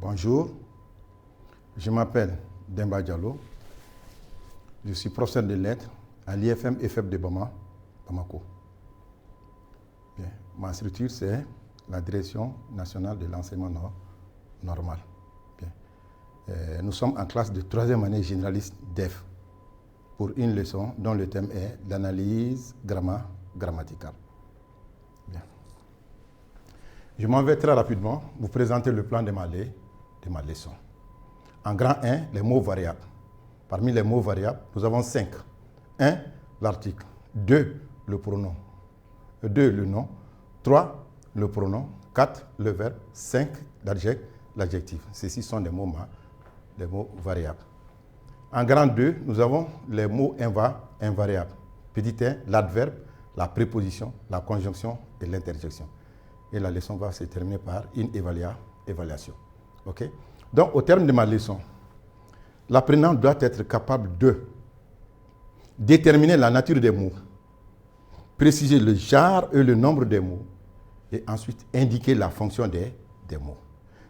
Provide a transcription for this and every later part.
Bonjour, je m'appelle Demba Diallo. Je suis professeur de lettres à l'IFM EFEP de Bamako. Bien. Ma structure, c'est la Direction nationale de l'enseignement normal. Bien. Nous sommes en classe de 3e année généraliste DEF pour une leçon dont le thème est l'analyse grammaticale. Bien. Je m'en vais très rapidement vous présenter le plan de ma leçon. En grand 1, les mots variables. Parmi les mots variables, nous avons 5. 1, l'article. 2, le pronom. 2, le nom. 3, le pronom. 4, le verbe. 5, l'adjectif. Ceux-ci sont des mots variables. En grand 2, nous avons les mots invariables. Petit 1, l'adverbe, la préposition, la conjonction et l'interjection. Et la leçon va se terminer par une évaluation. Okay? Donc, au terme de ma leçon, l'apprenant doit être capable de déterminer la nature des mots, préciser le genre et le nombre des mots, et ensuite indiquer la fonction des mots.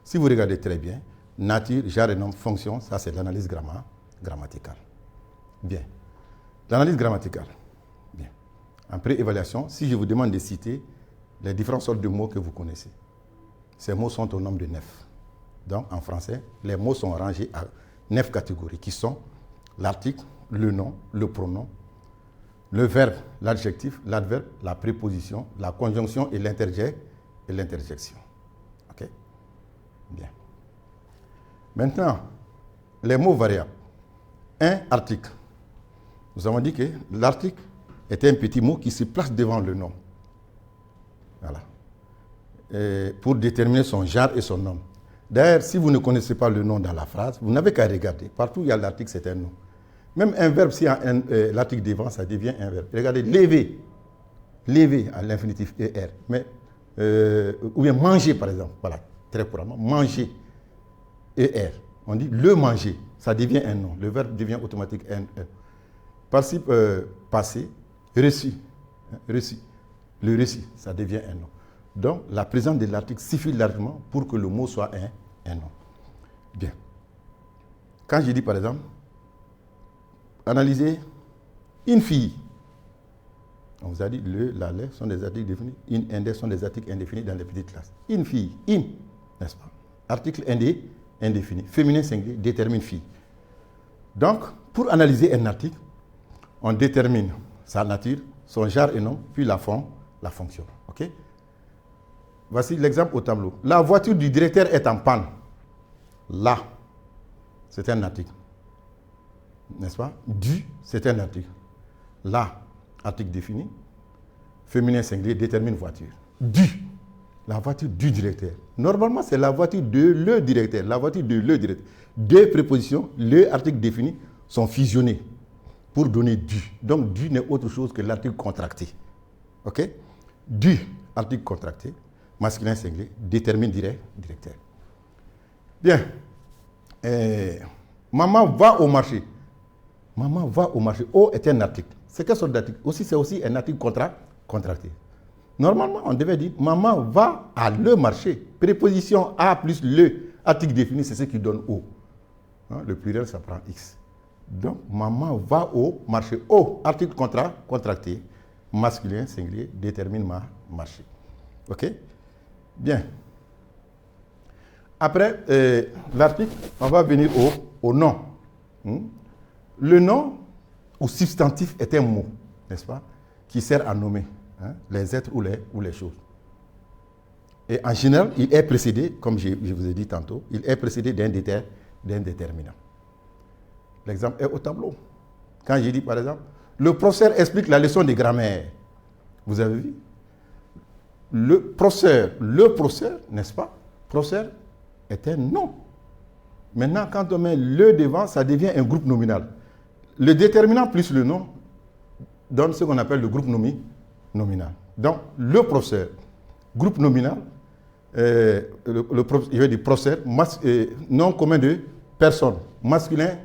Si vous regardez très bien, nature, genre et nombre, fonction, ça c'est l'analyse grammaticale. Bien. L'analyse grammaticale. Bien. En pré-évaluation, si je vous demande de citer les différentes sortes de mots que vous connaissez, ces mots sont au nombre de 9. Donc, en français, les mots sont rangés à 9 catégories qui sont l'article, le nom, le pronom, le verbe, l'adjectif, l'adverbe, la préposition, la conjonction et l'interjection. OK? Bien. Maintenant, les mots variables. Un article. Nous avons dit que l'article est un petit mot qui se place devant le nom. Voilà. Et pour déterminer son genre et son nom. D'ailleurs, si vous ne connaissez pas le nom dans la phrase, vous n'avez qu'à regarder. Partout où il y a l'article, c'est un nom. Même un verbe, s'il y a l'article devant, ça devient un verbe. Regardez, lever. Lever à l'infinitif ER. Mais, ou bien manger, par exemple. Voilà, très couramment. Manger. ER. On dit le manger. Ça devient un nom. Le verbe devient automatique un. Participe passé. Reçu. Reçu. Le reçu, ça devient un nom. Donc, la présence de l'article suffit largement pour que le mot soit un nom. Bien. Quand je dis, par exemple, analyser une fille. On vous a dit le, la, les sont des articles définis. In, index sont des articles indéfinis dans les petites classes. Une fille. In, n'est-ce pas? Article indéfini. Féminin singulier détermine fille. Donc, pour analyser un article, on détermine sa nature, son genre et nom, puis la fonction. OK? Voici l'exemple au tableau. La voiture du directeur est en panne. Là, c'est un article. N'est-ce pas? Du, c'est un article. Là, article défini. Féminin singulier détermine voiture. Du, la voiture du directeur. Normalement, c'est la voiture de le directeur. La voiture de le directeur. Deux prépositions, le article défini, sont fusionnés pour donner du. Donc, du n'est autre chose que l'article contracté. OK? Du, article contracté. Masculin singulier, détermine directeur. Bien. Maman va au marché. Maman va au marché. O est un article. C'est quelle sorte d'article? C'est aussi un article contracté. Normalement, on devait dire maman va à le marché. Préposition A plus le article défini, c'est ce qui donne O. Hein, le pluriel, ça prend X. Donc, maman va au marché. O, article contracté. Masculin singulier, détermine marché. OK? Bien. Après l'article, on va venir au nom. Le nom ou substantif est un mot, n'est-ce pas, qui sert à nommer les êtres ou les choses. Et en général, il est précédé, comme je vous ai dit tantôt, il est précédé d'un déterminant. L'exemple est au tableau. Quand j'ai dit, par exemple, le professeur explique la leçon de grammaire. Vous avez vu? Le professeur, n'est-ce pas? Professeur est un nom. Maintenant, quand on met le devant, ça devient un groupe nominal. Le déterminant plus le nom donne ce qu'on appelle le groupe nominal. Donc, le professeur, groupe nominal, je vais dire professeur, nom commun de personne, masculin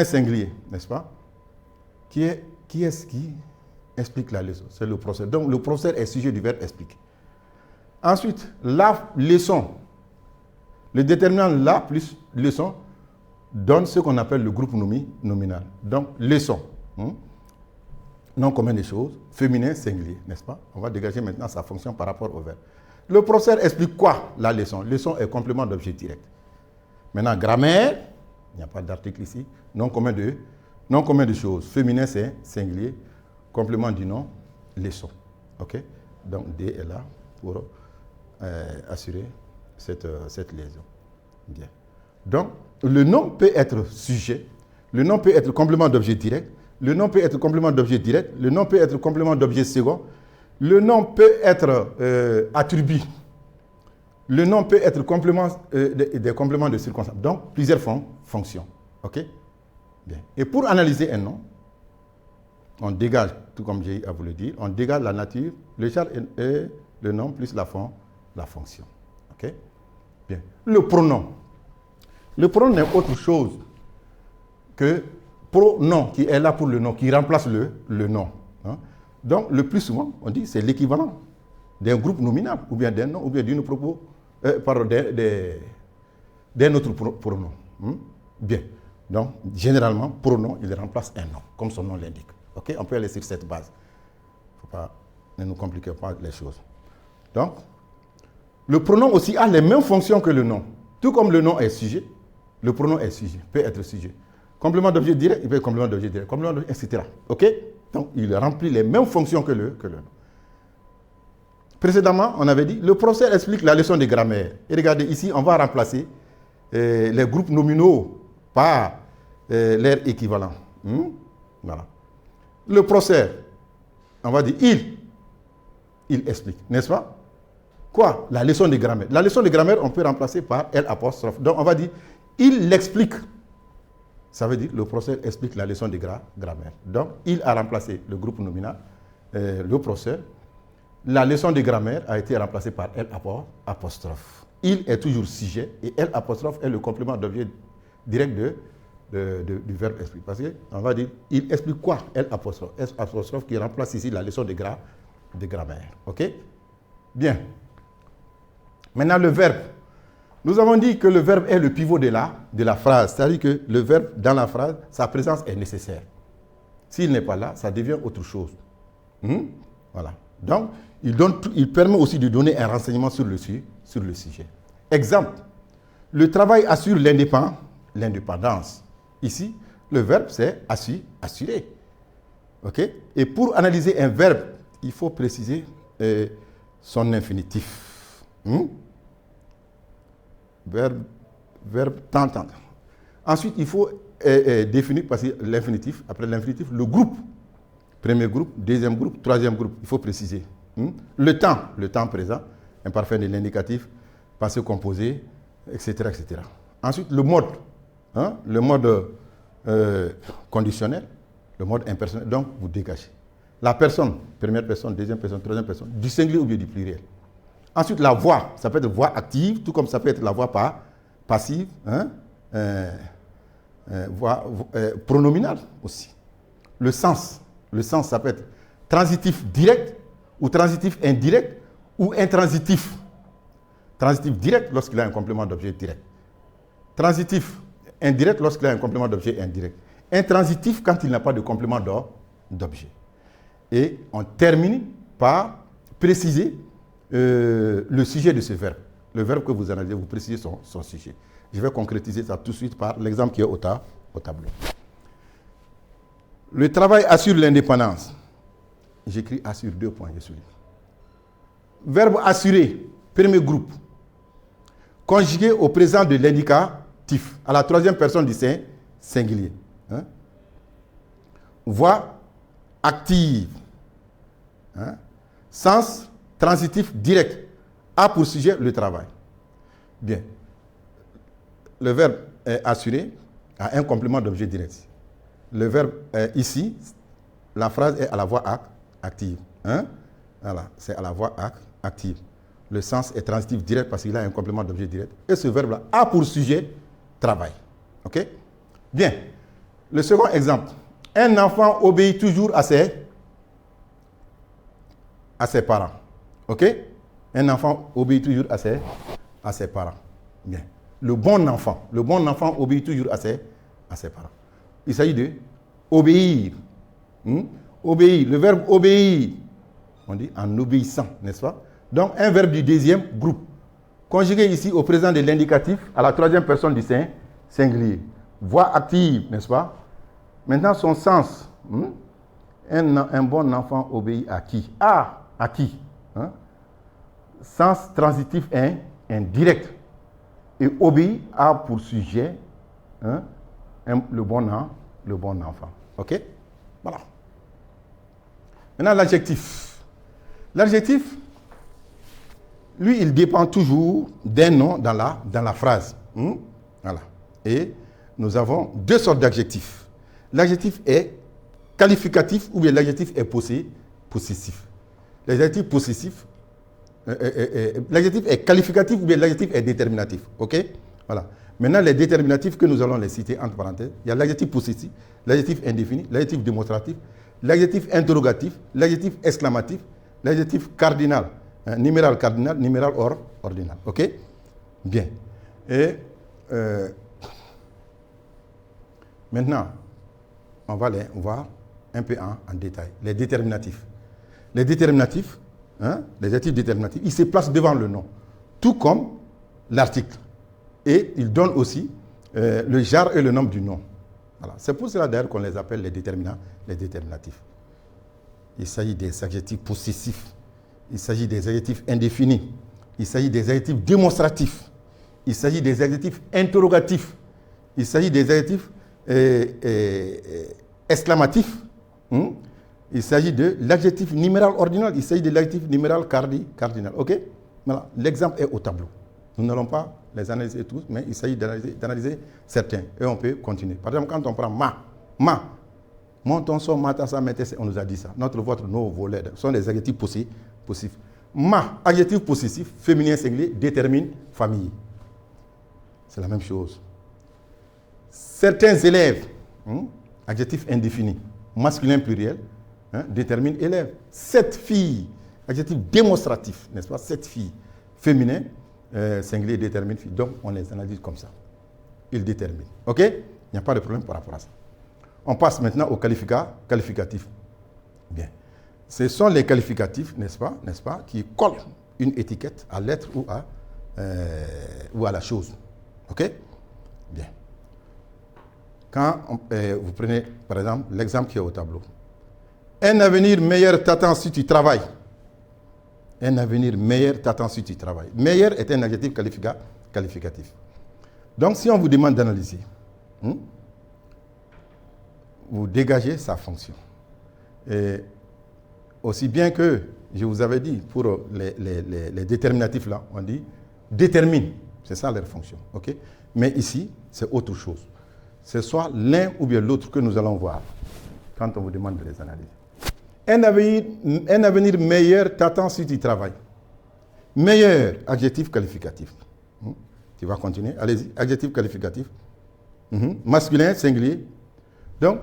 singulier, n'est-ce pas? Qui est-ce qui explique la leçon? C'est le professeur. Donc, le professeur est sujet du verbe expliquer. Ensuite, la leçon. Le déterminant là plus leçon donne ce qu'on appelle le groupe nominal. Donc, leçon, nom commun des choses, féminin, singulier, n'est-ce pas? On va dégager maintenant sa fonction par rapport au verbe. Le professeur explique quoi, la leçon? Leçon est complément d'objet direct. Maintenant, grammaire, il n'y a pas d'article ici, nom commun de choses. Féminin, c'est singulier, complément du nom, leçon. OK? Donc, D est là pour assurer cette liaison. Bien. Donc, le nom peut être sujet, le nom peut être complément d'objet direct, le nom peut être complément d'objet direct, le nom peut être complément d'objet second, le nom peut être attribut, le nom peut être complément, des compléments de circonstance. Donc, plusieurs fonctions. OK? Bien. Et pour analyser un nom, on dégage, tout comme j'ai à vous le dire, on dégage la nature, le genre et le nom plus la fonction. OK? Bien. Le pronom. Le pronom n'est autre chose que pronom qui est là pour le nom, qui remplace le nom. Hein? Donc, le plus souvent, on dit c'est l'équivalent d'un groupe nominal, ou bien d'un nom, ou bien d'un autre pronom. Bien. Donc, généralement, pronom, il remplace un nom, comme son nom l'indique. OK? On peut aller sur cette base. Ne nous compliquons pas les choses. Donc, le pronom aussi a les mêmes fonctions que le nom. Tout comme le nom est sujet, le pronom est sujet, peut être sujet. Complément d'objet direct, il peut être complément d'objet direct, complément d'objet, etc. OK? Donc, il remplit les mêmes fonctions que le nom. Précédemment, on avait dit, le professeur explique la leçon de grammaire. Et regardez, ici, on va remplacer les groupes nominaux par leur équivalent. Voilà. Le professeur, on va dire, il explique, n'est-ce pas? Quoi? La leçon de grammaire. La leçon de grammaire, on peut remplacer par L'. Donc, on va dire, il l'explique. Ça veut dire, le professeur explique la leçon de grammaire. Donc, il a remplacé le groupe nominal, le professeur. La leçon de grammaire a été remplacée par L'. Il est toujours sujet et L' est le complément d'objet direct du verbe explique. Parce qu'on va dire, il explique quoi? L'. S' qui remplace ici la leçon de grammaire. OK? Bien. Maintenant, le verbe. Nous avons dit que le verbe est le pivot de la phrase. C'est-à-dire que le verbe, dans la phrase, sa présence est nécessaire. S'il n'est pas là, ça devient autre chose. Voilà. Donc, il permet aussi de donner un renseignement sur le sujet. Exemple. Le travail assure l'indépendance. Ici, le verbe, c'est assurer. OK? Et pour analyser un verbe, il faut préciser son infinitif. Verbe t'entendre. Ensuite, il faut définir, parce que l'infinitif, après l'infinitif, le groupe. Premier groupe, deuxième groupe, troisième groupe. Il faut préciser. Le temps présent, imparfait de l'indicatif, passé composé, etc., etc. Ensuite, le mode. Le mode conditionnel, le mode impersonnel. Donc, vous dégagez. La personne, première personne, deuxième personne, troisième personne, du singulier ou bien du pluriel. Ensuite, la voix, ça peut être voix active, tout comme ça peut être la voix passive, voix pronominale aussi. Le sens, ça peut être transitif direct ou transitif indirect ou intransitif. Transitif direct lorsqu'il a un complément d'objet direct. Transitif indirect lorsqu'il a un complément d'objet indirect. Intransitif quand il n'a pas de complément d'objet. Et on termine par préciser le sujet de ce verbe. Le verbe que vous analysez, vous précisez son sujet. Je vais concrétiser ça tout de suite par l'exemple qui est au tableau. Le travail assure l'indépendance. J'écris assure 2 points, je souligne. Verbe assurer, premier groupe. Conjugué au présent de l'indicatif, à la troisième personne du singulier. Voix active. Sens transitif direct. A pour sujet le travail. Bien. Le verbe assurer a un complément d'objet direct. Le verbe ici, la phrase est à la voix active. Voilà, c'est à la voix active. Le sens est transitif direct parce qu'il a un complément d'objet direct. Et ce verbe-là a pour sujet travail. OK? Bien. Le second exemple. Un enfant obéit toujours à ses parents. OK? Un enfant obéit toujours à ses parents. Bien. Le bon enfant. Le bon enfant obéit toujours à ses parents. Il s'agit de obéir. Obéir. Le verbe obéir. On dit en obéissant, n'est-ce pas? Donc, un verbe du deuxième groupe. Conjugué ici au présent de l'indicatif, à la troisième personne du singulier. Voix active, n'est-ce pas? Maintenant, son sens. Un bon enfant obéit à qui? À qui? Sens transitif indirect. Et obéit a pour sujet le bon enfant. OK? Voilà. Maintenant, l'adjectif. L'adjectif, lui, il dépend toujours d'un nom dans la phrase. Voilà. Et nous avons deux sortes d'adjectifs. L'adjectif est qualificatif ou bien l'adjectif est possessif. L'adjectif possessif, l'adjectif est qualificatif ou bien l'adjectif est déterminatif. OK? Voilà. Maintenant, les déterminatifs que nous allons les citer entre parenthèses, il y a l'adjectif possessif, l'adjectif indéfini, l'adjectif démonstratif, l'adjectif interrogatif, l'adjectif exclamatif, l'adjectif cardinal, numéral cardinal, numéral ordinal. OK? Bien. Et maintenant, on va les voir un peu en détail. Les déterminatifs. Les déterminatifs, les adjectifs déterminatifs, ils se placent devant le nom, tout comme l'article. Et ils donnent aussi le genre et le nombre du nom. Voilà. C'est pour cela d'ailleurs qu'on les appelle les déterminatifs. Il s'agit des adjectifs possessifs. Il s'agit des adjectifs indéfinis. Il s'agit des adjectifs démonstratifs. Il s'agit des adjectifs interrogatifs. Il s'agit des adjectifs exclamatifs. Il s'agit de l'adjectif numéral ordinal. Il s'agit de l'adjectif numéral cardinal. OK? Voilà. L'exemple est au tableau. Nous n'allons pas les analyser tous, mais il s'agit d'analyser certains. Et on peut continuer. Par exemple, quand on prend ma, mon, ton, son, ma, ta, sa, ma, on nous a dit ça. Notre, votre, nos, vos, les sont des adjectifs possessifs. Ma, adjectif possessif, féminin singulier, détermine famille. C'est la même chose. Certains élèves, adjectif indéfini, masculin pluriel, détermine élève. Cette fille, adjectif démonstratif, n'est-ce pas? Cette fille, féminin, singulier, détermine fille. Donc, on les analyse comme ça. Ils déterminent. OK? Il n'y a pas de problème par rapport à ça. On passe maintenant au qualificatif. Bien. Ce sont les qualificatifs, n'est-ce pas, qui collent une étiquette à l'être ou à la chose. OK? Bien. Quand vous prenez, par exemple, l'exemple qui est au tableau. Un avenir meilleur t'attend si tu travailles. Un avenir meilleur t'attend si tu travailles. Meilleur est un adjectif qualificatif. Donc, si on vous demande d'analyser, vous dégagez sa fonction. Et aussi bien que, je vous avais dit, pour les déterminatifs là, on dit détermine. C'est ça leur fonction. Okay? Mais ici, c'est autre chose. C'est soit l'un ou bien l'autre que nous allons voir quand on vous demande de les analyser. Un avenir meilleur t'attend si tu travailles. Meilleur, adjectif qualificatif. Tu vas continuer. Allez-y, adjectif qualificatif. Masculin, singulier. Donc,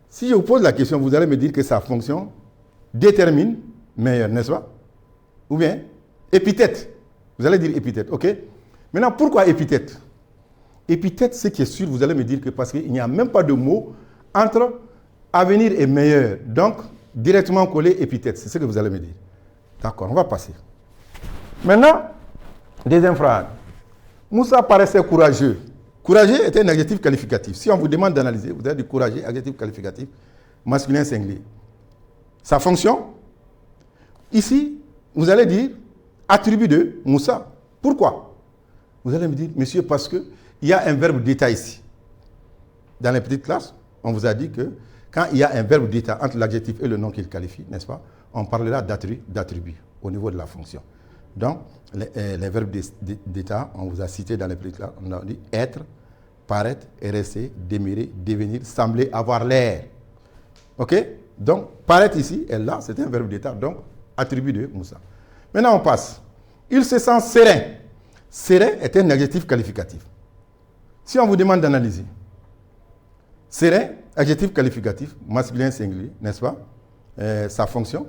si je vous pose la question, vous allez me dire que sa fonction détermine meilleur, n'est-ce pas? Ou bien épithète. Vous allez dire épithète, ok? Maintenant, pourquoi épithète? Épithète, ce qui est sûr, vous allez me dire que parce qu'il n'y a même pas de mot entre avenir et meilleur. Donc, directement collé épithète, c'est ce que vous allez me dire. D'accord, on va passer. Maintenant, deuxième phrase. Moussa paraissait courageux. Courageux est un adjectif qualificatif. Si on vous demande d'analyser, vous allez dire courageux, adjectif qualificatif, masculin singulier. Sa fonction, ici, vous allez dire attribut de Moussa. Pourquoi? Vous allez me dire, monsieur, parce qu'il y a un verbe d'état ici. Dans les petites classes, on vous a dit que quand il y a un verbe d'état entre l'adjectif et le nom qu'il qualifie, n'est-ce pas? On parlera d'attribut au niveau de la fonction. Donc, les verbes d'état, on vous a cité dans les petites classes, on a dit être, paraître, rester, demeurer, devenir, sembler, avoir l'air. OK? Donc, paraître ici et là, c'est un verbe d'état, donc attribut de Moussa. Maintenant, on passe. Il se sent serein. Serein est un adjectif qualificatif. Si on vous demande d'analyser, serein, adjectif qualificatif, masculin singulier, n'est-ce pas? Sa fonction.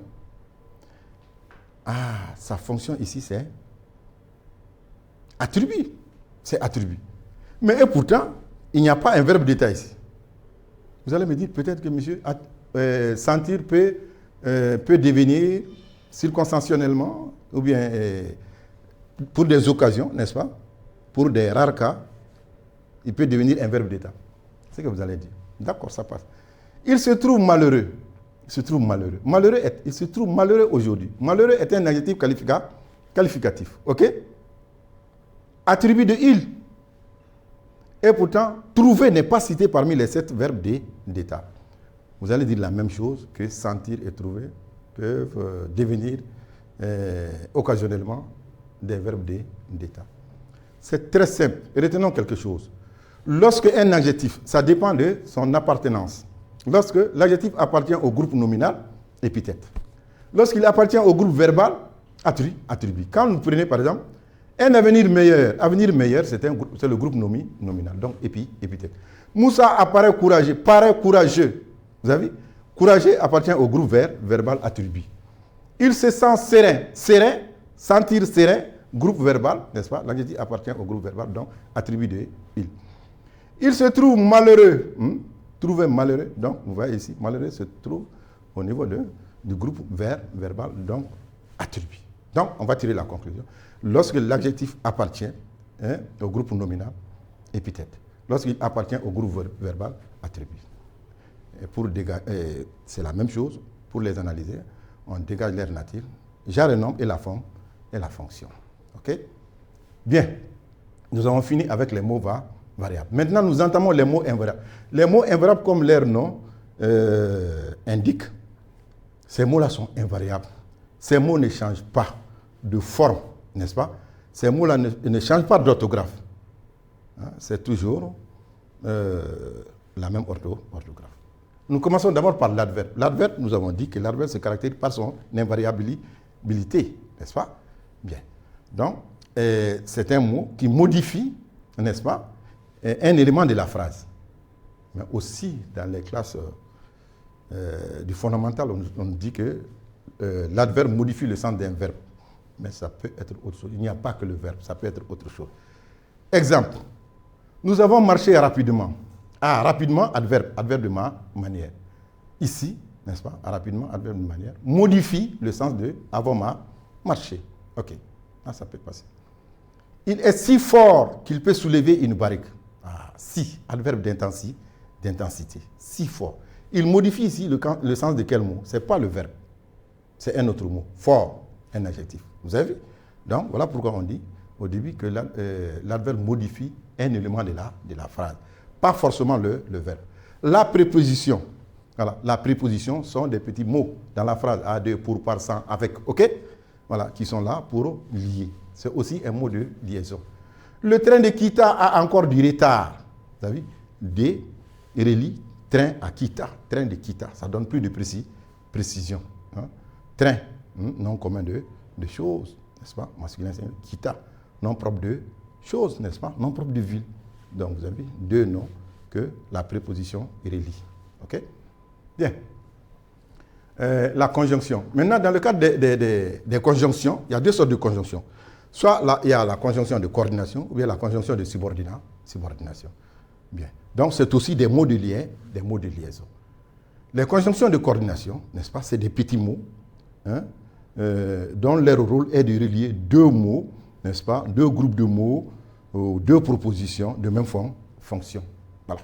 Sa fonction ici, c'est attribut. c'est attribut. Mais et pourtant, il n'y a pas un verbe d'état ici. Vous allez me dire peut-être que monsieur sentir peut devenir circonstanciellement ou bien pour des occasions, n'est-ce pas? Pour des rares cas, il peut devenir un verbe d'état. C'est ce que vous allez dire. D'accord, ça passe. Il se trouve malheureux. Il se trouve malheureux. Il se trouve malheureux aujourd'hui. Malheureux est un adjectif qualificatif. OK? Attribut de il. Et pourtant, trouver n'est pas cité parmi les 7 verbes d'état. Vous allez dire la même chose que sentir et trouver peuvent devenir occasionnellement des verbes d'état. C'est très simple. Retenons quelque chose. Lorsque un adjectif, ça dépend de son appartenance. Lorsque l'adjectif appartient au groupe nominal, épithète. Lorsqu'il appartient au groupe verbal, attribut. Quand vous prenez par exemple un avenir meilleur, c'est le groupe nominal, donc épithète. Moussa apparaît courageux. Vous avez vu? Courageux appartient au groupe verbal, attribut. Il se sent serein, sentir serein, groupe verbal, n'est-ce pas? L'adjectif appartient au groupe verbal, donc attribut de il. Il se trouve malheureux. Trouver malheureux, donc vous voyez ici, malheureux se trouve au niveau du groupe verbal, donc attribut. Donc on va tirer la conclusion. Lorsque l'adjectif appartient au groupe nominal, épithète. Lorsqu'il appartient au groupe verbal, attribut. C'est la même chose pour les analyser. On dégage l'air nature, genre et nom et la forme et la fonction. OK? Bien. Nous avons fini avec les mots variables. Maintenant, nous entamons les mots invariables. Les mots invariables, comme leur nom indique, ces mots-là sont invariables. Ces mots ne changent pas de forme, n'est-ce pas? Ces mots-là ne changent pas d'orthographe. C'est toujours la même orthographe. Nous commençons d'abord par l'adverbe. L'adverbe, nous avons dit que l'adverbe se caractérise par son invariabilité, n'est-ce pas? Bien. Donc, c'est un mot qui modifie, n'est-ce pas, un élément de la phrase. Mais aussi, dans les classes du fondamental, on dit que l'adverbe modifie le sens d'un verbe. Mais ça peut être autre chose. Il n'y a pas que le verbe, ça peut être autre chose. Exemple. Nous avons marché rapidement. Rapidement, adverbe de manière. Ici, n'est-ce pas, rapidement, adverbe de manière, modifie le sens de avoir marché. OK. Ça peut passer. Il est si fort qu'il peut soulever une barrique. Si, adverbe d'intensité. Si fort. Il modifie ici le sens de quel mot? Ce n'est pas le verbe. C'est un autre mot. Fort, un adjectif. Vous avez vu? Donc, voilà pourquoi on dit au début que l'adverbe modifie un élément de la phrase. Pas forcément le verbe. La préposition. Voilà. La préposition sont des petits mots dans la phrase. À, de, pour, par, sans, avec. OK? Voilà, qui sont là pour lier. C'est aussi un mot de liaison. Le train de Kita a encore du retard. Vous avez vu? D, relie, train à Kita. Train de Kita. Ça donne plus de précision. Train, nom commun de choses, n'est-ce pas? Masculin, c'est Kita. Nom propre de choses, n'est-ce pas? Nom propre de ville. Donc, vous avez deux noms que la préposition relie. OK? Bien. La conjonction. Maintenant, dans le cadre des conjonctions, il y a deux sortes de conjonctions. Soit là, il y a la conjonction de coordination ou bien la conjonction de subordination. Bien. Donc, c'est aussi des mots de lien, des mots de liaison. Les conjonctions de coordination, n'est-ce pas, c'est des petits mots dont leur rôle est de relier deux mots, n'est-ce pas, deux groupes de mots, ou deux propositions de même fonction. Voilà.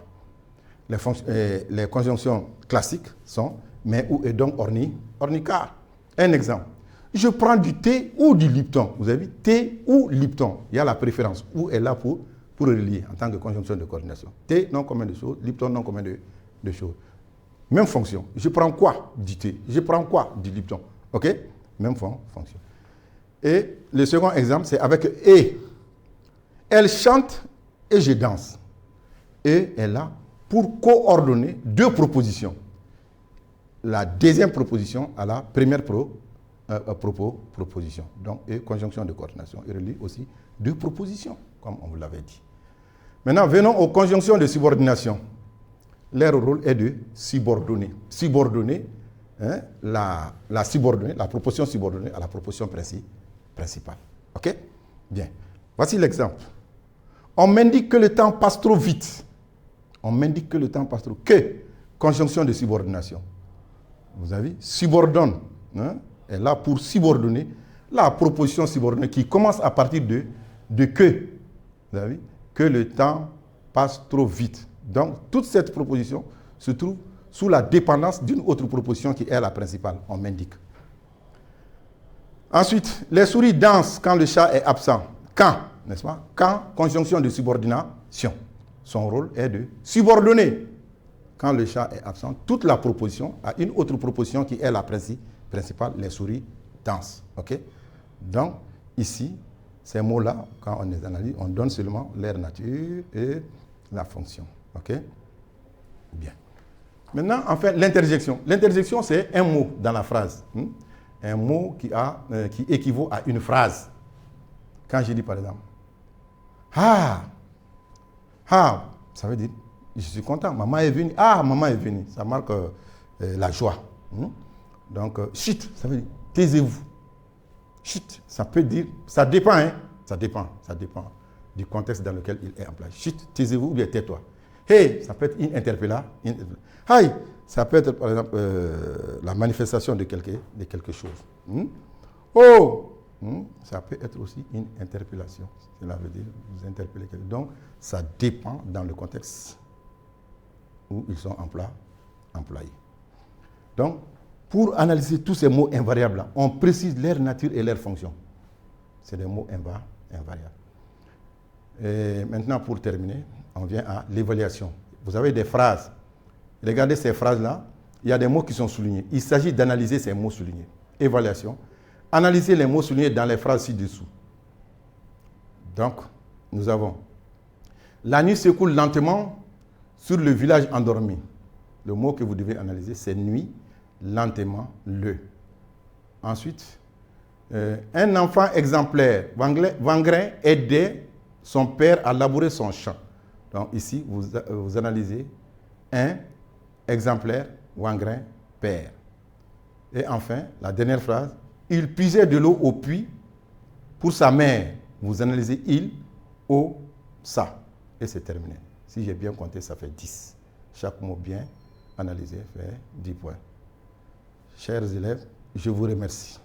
Les conjonctions classiques sont mais, où et donc, ornicar. Un exemple. Je prends du thé ou du Lipton. Vous avez vu, thé ou Lipton. Il y a la préférence. Où est là pour relier en tant que conjonction de coordination. Thé, non commun de choses. Lipton, non commun de choses. Même fonction. Je prends quoi du thé? Je prends quoi du Lipton? OK? Même fonction. Et le second exemple, c'est avec et. Elle chante et je danse. Et est là pour coordonner deux propositions. La deuxième proposition à la première proposition. Donc, et conjonction de coordination. Et relie aussi deux propositions, comme on vous l'avait dit. Maintenant, venons aux conjonctions de subordination. Leur rôle est de subordonner. Subordonner la proposition subordonnée à la proposition principale. OK? Bien. Voici l'exemple. On m'indique que le temps passe trop vite. On m'indique que le temps passe trop. Que conjonction de subordination. Vous avez subordonne, hein, est là pour subordonner la proposition subordonnée qui commence à partir de que. Vous avez que le temps passe trop vite. Donc, toute cette proposition se trouve sous la dépendance d'une autre proposition qui est la principale. On m'indique. Ensuite, les souris dansent quand le chat est absent. Quand, n'est-ce pas? Quand, conjonction de subordination. Son rôle est de subordonner. Quand le chat est absent, toute la proposition a une autre proposition qui est la principale. Les souris dansent. OK? Donc, ici, ces mots-là, quand on les analyse, on donne seulement leur nature et la fonction. OK? Bien. Maintenant, enfin, l'interjection. L'interjection, c'est un mot dans la phrase. Un mot qui équivaut à une phrase. Quand je dis, par exemple, ah, ça veut dire, je suis content, maman est venue. Ah, maman est venue. Ça marque la joie. Donc, chut, ça veut dire, taisez-vous. Chut, ça peut dire, ça dépend, hein. Ça dépend du contexte dans lequel il est employé. Chut, taisez-vous ou bien tais-toi. Hey, ça peut être une interpellation. Hi, ça peut être par exemple la manifestation de quelque chose. Oh, ça peut être aussi une interpellation. Cela veut dire vous interpellez quelqu'un. Donc, ça dépend dans le contexte où ils sont employés. Donc, pour analyser tous ces mots invariables, on précise leur nature et leur fonction. C'est des mots invariables. Et maintenant, pour terminer, on vient à l'évaluation. Vous avez des phrases. Regardez ces phrases-là. Il y a des mots qui sont soulignés. Il s'agit d'analyser ces mots soulignés. Évaluation. Analyser les mots soulignés dans les phrases ci-dessous. Donc, nous avons la nuit s'écoule lentement sur le village endormi. Le mot que vous devez analyser, c'est nuit, lentement, le. Ensuite, un enfant exemplaire, Vangrin, aidait son père à labourer son champ. Donc ici, vous analysez un exemplaire, Vangrin, père. Et enfin, la dernière phrase, il puisait de l'eau au puits pour sa mère. Vous analysez il, au, ça. Et c'est terminé. Si j'ai bien compté, ça fait 10. Chaque mot bien analysé fait 10 points. Chers élèves, je vous remercie.